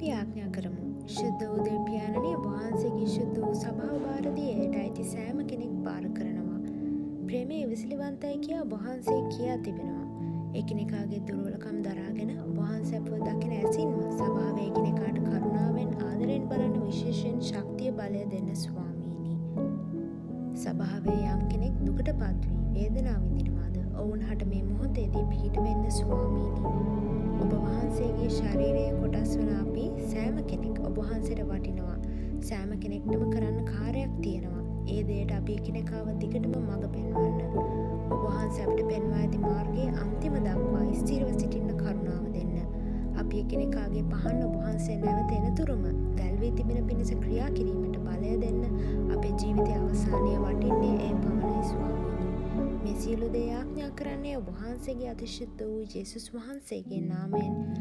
අපි ආඥා කරමු. ශුද්ධ වූ දෙවියන්ණනි වහන්සේගේ ශුද්ධ වූ සභාව බාරදී එයට අයිති සෑම කෙනෙක් බාර කරනවා. ප්‍රේමයේ විසිලිවන්තයි කියා වහන්සේ කියා තිබෙනවා. එකිනෙකාගේ දුර්වලකම් දරාගෙන වහන්සේ අපව දකින ඇසින්ම සභාවේ එකිනෙකාට කරුණාවෙන් ආදරෙන් බලන විශේෂයෙන් ශක්තිය බලය දෙන්න ස්වාමීනි. සභාවේ යම් කෙනෙක් දුකටපත් වී වේදනාව විඳිනවාද ඔවුන් හට මේ මොහොතේදී පිහිට වෙන්න ස්වාමීනි. ඔබ වහන්සේගේ ශරීරයේ කොටස් වන අපි සෑම කෙනෙක් ඔබ වහන්සේට වටිනවා. සෑම කෙනෙක්ටම කරන්න කාර්යයක් තියෙනවා. ඒ දෙයට අපි එකිනෙකාව දිගටම මඟ පෙන්වන්න. ඔබ වහන්සේ අපිට පෙන්වා ඇති මාර්ගයේ අන්තිම දක්වා ස්ථිරව සිටින්න කරුණාව දෙන්න. අපි එකිනෙකාගේ පහන් ඔබ වහන්සේ නැවත එනතුරුම දැල්වී තිබෙන පිණිස ක්‍රියා කිරීමට බලය දෙන්න. අපේ ජීවිතයේ අවසානයේ වටින්නේ ඒ පමණයි ස්වාමීනි. මේ සියලු දේ ආඥා කරන්නේ ඔබ වහන්සේගේ අතිශුද්ධ වූ යේසුස් වහන්සේගේ නාමයෙන්.